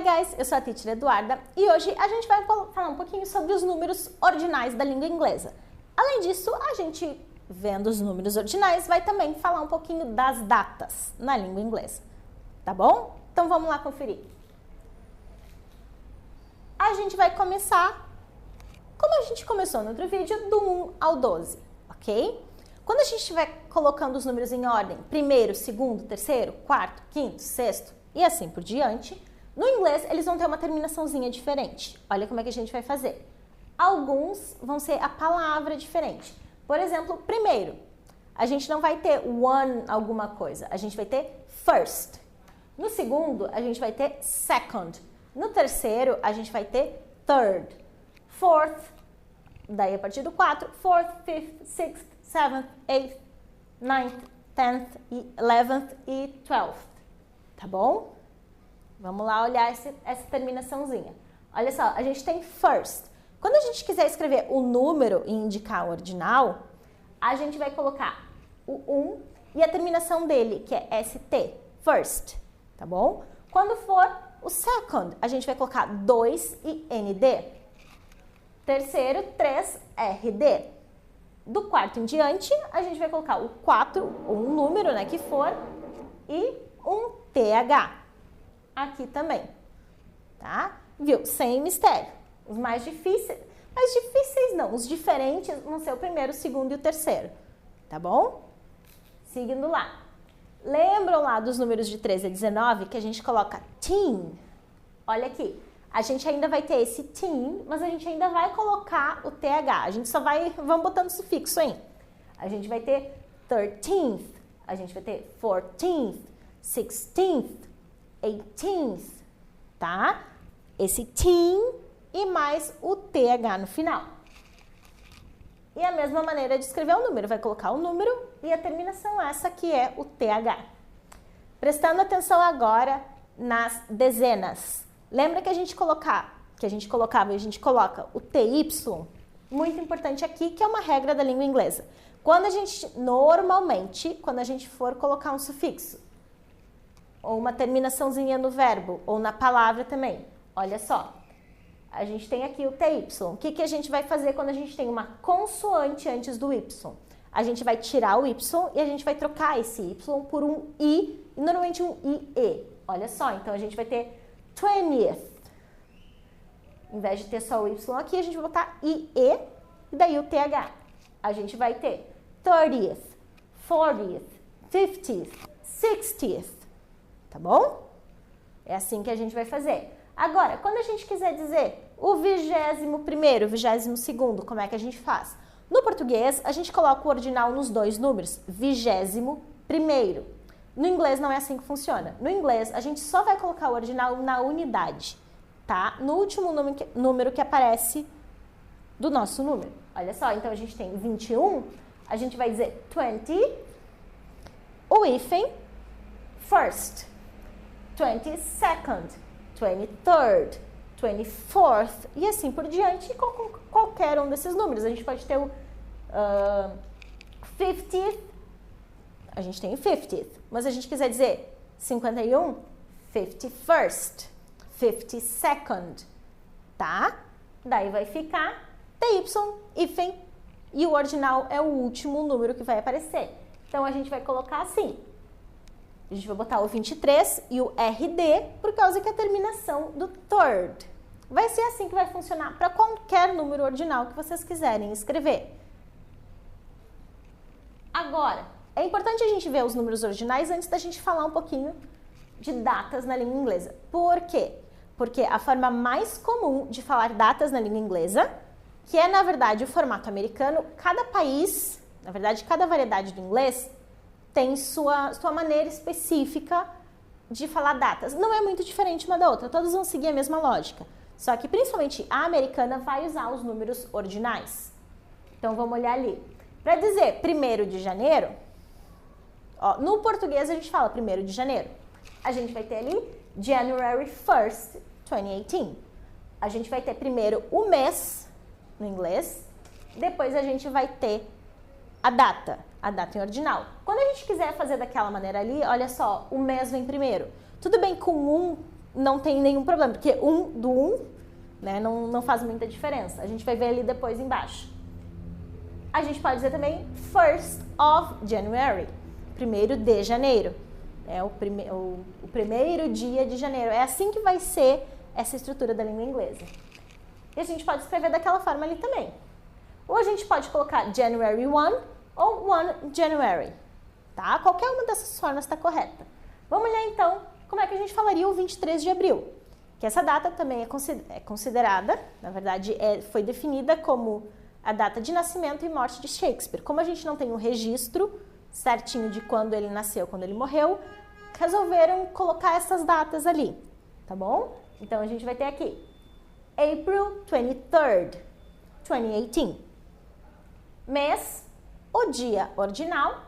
guys, eu sou a Teacher Eduarda e hoje a gente vai falar um pouquinho sobre os números ordinais da língua inglesa. Além disso, a gente, vendo os números ordinais, vai também falar um pouquinho das datas na língua inglesa, tá bom? Então vamos lá conferir. A gente vai começar, como a gente começou no outro vídeo, do 1 ao 12, ok? Quando a gente estiver colocando os números em ordem, primeiro, segundo, terceiro, quarto, quinto, sexto e assim por diante, no inglês eles vão ter uma terminaçãozinha diferente. Olha como é que a gente vai fazer. Alguns vão ser a palavra diferente. Por exemplo, primeiro, a gente não vai ter one alguma coisa, a gente vai ter first. No segundo, a gente vai ter second. No terceiro, a gente vai ter third. Fourth, daí a partir do 4, fourth, fifth, sixth, seventh, eighth, ninth, 10th, 11th e 12th. Tá bom? Vamos lá olhar essa terminaçãozinha. Olha só, a gente tem first. Quando a gente quiser escrever o número e indicar o ordinal, a gente vai colocar o 1 e a terminação dele, que é ST, first, tá bom? Quando for o second, a gente vai colocar 2 e ND. Terceiro, 3, RD. Do quarto em diante, a gente vai colocar o 4, um número, né, que for, e um TH. Aqui também, tá? Viu? Sem mistério. Os mais difíceis não, os diferentes vão ser o primeiro, o segundo e o terceiro, tá bom? Seguindo lá. Lembram lá dos números de 13 a 19 que a gente coloca teen? Olha aqui, a gente ainda vai ter esse teen, mas a gente ainda vai colocar o TH. A gente só vamos botando sufixo aí. A gente vai ter 13th, a gente vai ter 14th, 16th, 18th, tá? Esse teen e mais o TH no final. E a mesma maneira de escrever o número, vai colocar o número e a terminação essa que é o TH. Prestando atenção agora nas dezenas. Lembra que a gente colocava e a gente coloca o TY? Muito importante aqui, que é uma regra da língua inglesa. Normalmente, quando a gente for colocar um sufixo, ou uma terminaçãozinha no verbo, ou na palavra também. Olha só, a gente tem aqui o TY. O que a gente vai fazer quando a gente tem uma consoante antes do Y? A gente vai tirar o Y e a gente vai trocar esse Y por um I, e normalmente um IE. Olha só, então a gente vai ter 20th. Em vez de ter só o Y aqui, a gente vai botar IE e daí o TH. A gente vai ter 30th, 40th, 50th, 60th. Tá bom? É assim que a gente vai fazer. Agora, quando a gente quiser dizer o 21º, o 22º, como é que a gente faz? No português, a gente coloca o ordinal nos dois números, 21º. No inglês não é assim que funciona. No inglês, a gente só vai colocar o ordinal na unidade, tá? No último número que aparece do nosso número. Olha só, então a gente tem 21, a gente vai dizer 20, o hífen, first. 22nd, 23rd, 24th e assim por diante, com qualquer um desses números. A gente pode ter o 50th, a gente tem o 50th, mas se a gente quiser dizer 51, 51st, 52nd, tá? Daí vai ficar TY, hífen, e o ordinal é o último número que vai aparecer. Então a gente vai colocar assim. A gente vai botar o 23 e o RD por causa que é a terminação do third. Vai ser assim que vai funcionar para qualquer número ordinal que vocês quiserem escrever. Agora, é importante a gente ver os números ordinais antes da gente falar um pouquinho de datas na língua inglesa. Por quê? Porque a forma mais comum de falar datas na língua inglesa, que é na verdade o formato americano, cada país, na verdade cada variedade do inglês, tem sua maneira específica de falar datas. Não é muito diferente uma da outra, todas vão seguir a mesma lógica. Só que principalmente a americana vai usar os números ordinais. Então vamos olhar ali. Para dizer 1º de janeiro, ó, no português a gente fala 1º de janeiro. A gente vai ter ali January 1st, 2018. A gente vai ter primeiro o mês, no inglês, depois a gente vai ter a data em ordinal. Quando a gente quiser fazer daquela maneira ali, olha só, o mês vem primeiro. Tudo bem com um não tem nenhum problema, porque 1 do 1, né, não faz muita diferença. A gente vai ver ali depois embaixo. A gente pode dizer também 1st of January, 1º de janeiro. É o primeiro dia de janeiro. É assim que vai ser essa estrutura da língua inglesa. E a gente pode escrever daquela forma ali também. Ou a gente pode colocar January 1 ou 1 January, tá? Qualquer uma dessas formas está correta. Vamos olhar então como é que a gente falaria o 23 de abril. Que essa data também é considerada, na verdade, foi definida como a data de nascimento e morte de Shakespeare. Como a gente não tem um registro certinho de quando ele nasceu, quando ele morreu, resolveram colocar essas datas ali, tá bom? Então a gente vai ter aqui April 23rd, 2018. Mês, o dia ordinal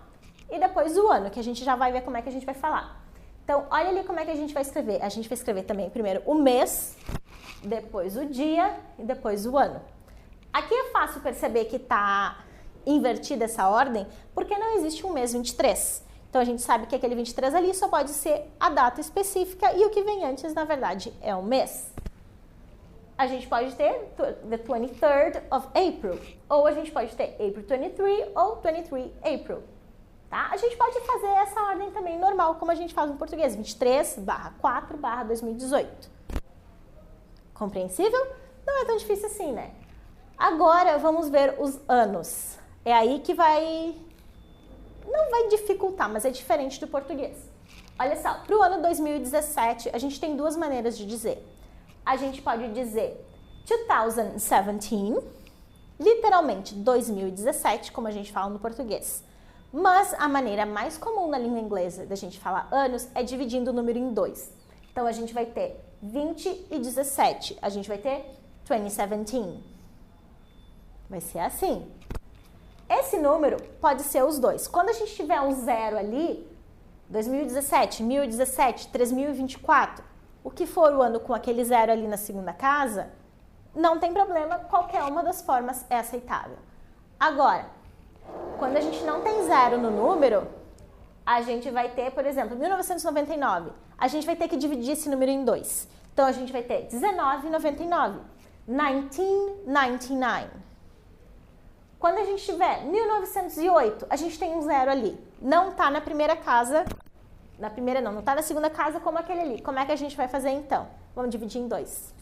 e depois o ano, que a gente já vai ver como é que a gente vai falar. Então, olha ali como é que a gente vai escrever. A gente vai escrever também primeiro o mês, depois o dia e depois o ano. Aqui é fácil perceber que está invertida essa ordem, porque não existe um mês 23. Então, a gente sabe que aquele 23 ali só pode ser a data específica e o que vem antes, na verdade, é o mês. A gente pode ter the 23rd of April, ou a gente pode ter April 23 ou 23 April. Tá? A gente pode fazer essa ordem também normal, como a gente faz no português, 23/4/2018. Compreensível? Não é tão difícil assim, né? Agora vamos ver os anos. É aí que não vai dificultar, mas é diferente do português. Olha só, para o ano 2017, a gente tem duas maneiras de dizer. A gente pode dizer 2017, literalmente 2017, como a gente fala no português. Mas a maneira mais comum na língua inglesa da gente falar anos é dividindo o número em 2. Então, a gente vai ter 20 e 17. A gente vai ter 2017. Vai ser assim. Esse número pode ser os dois. Quando a gente tiver um zero ali, 2017, 1017, 3024, o que for o ano com aquele zero ali na segunda casa, não tem problema, qualquer uma das formas é aceitável. Agora, quando a gente não tem zero no número, a gente vai ter, por exemplo, 1999, a gente vai ter que dividir esse número em 2. Então, a gente vai ter 1999, 1999. Quando a gente tiver 1908, a gente tem um zero ali. Não está na primeira casa, não está na segunda casa como aquele ali. Como é que a gente vai fazer então? Vamos dividir em 2.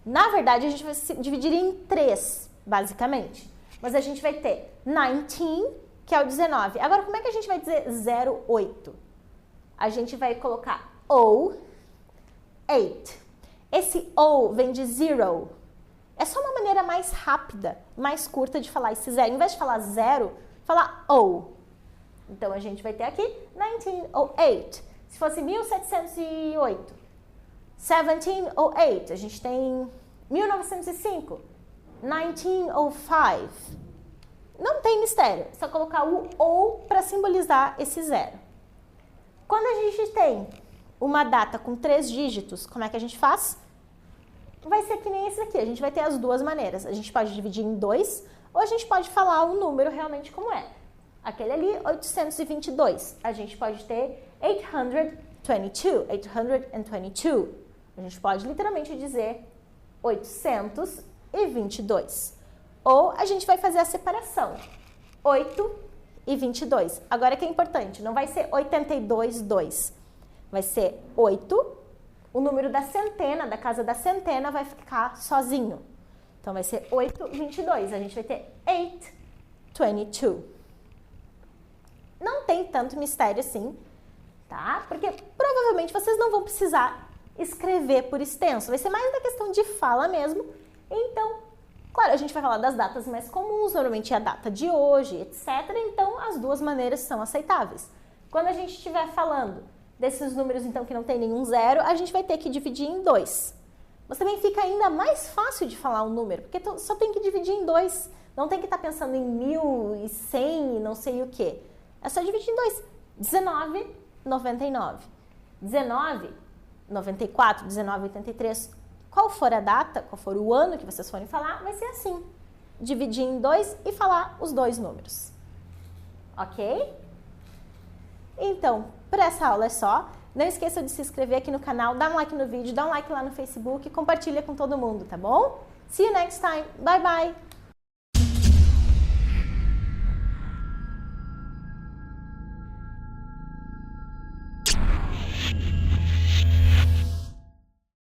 Na verdade, a gente vai dividir em 3, basicamente. Mas a gente vai ter 19, que é o 19. Agora, como é que a gente vai dizer 08? A gente vai colocar O, 8. Esse O vem de zero. É só uma maneira mais rápida, mais curta de falar esse zero. Em vez de falar zero, falar O. Então, a gente vai ter aqui 1908. Se fosse 1708, 1708. A gente tem 1905. 1905. Não tem mistério, é só colocar o ou para simbolizar esse zero. Quando a gente tem uma data com 3 dígitos, como é que a gente faz? Vai ser que nem esse aqui, a gente vai ter as duas maneiras. A gente pode dividir em 2 ou a gente pode falar o número realmente como é. Aquele ali, 822. A gente pode ter 822, 822. A gente pode literalmente dizer 822. Ou a gente vai fazer a separação, 8 e 22. Agora que é importante, não vai ser 82, 2. Vai ser 8, o número da centena, da casa da centena, vai ficar sozinho. Então, vai ser 8, 22. A gente vai ter 8, 22. Não tem tanto mistério assim, tá? Porque provavelmente vocês não vão precisar escrever por extenso. Vai ser mais da questão de fala mesmo. Então, claro, a gente vai falar das datas mais comuns, normalmente é a data de hoje, etc. Então, as duas maneiras são aceitáveis. Quando a gente estiver falando desses números, então, que não tem nenhum zero, a gente vai ter que dividir em 2. Mas também fica ainda mais fácil de falar um número, porque só tem que dividir em 2. Não tem que estar pensando em 1100 e não sei o quê. É só dividir em 2. 19, 99. 19, 94, 19, 83. Qual for a data, qual for o ano que vocês forem falar, vai ser assim. Dividir em 2 e falar os dois números. Ok? Então, para essa aula é só. Não esqueça de se inscrever aqui no canal, dá um like no vídeo, dá um like lá no Facebook e compartilha com todo mundo, tá bom? See you next time. Bye, bye!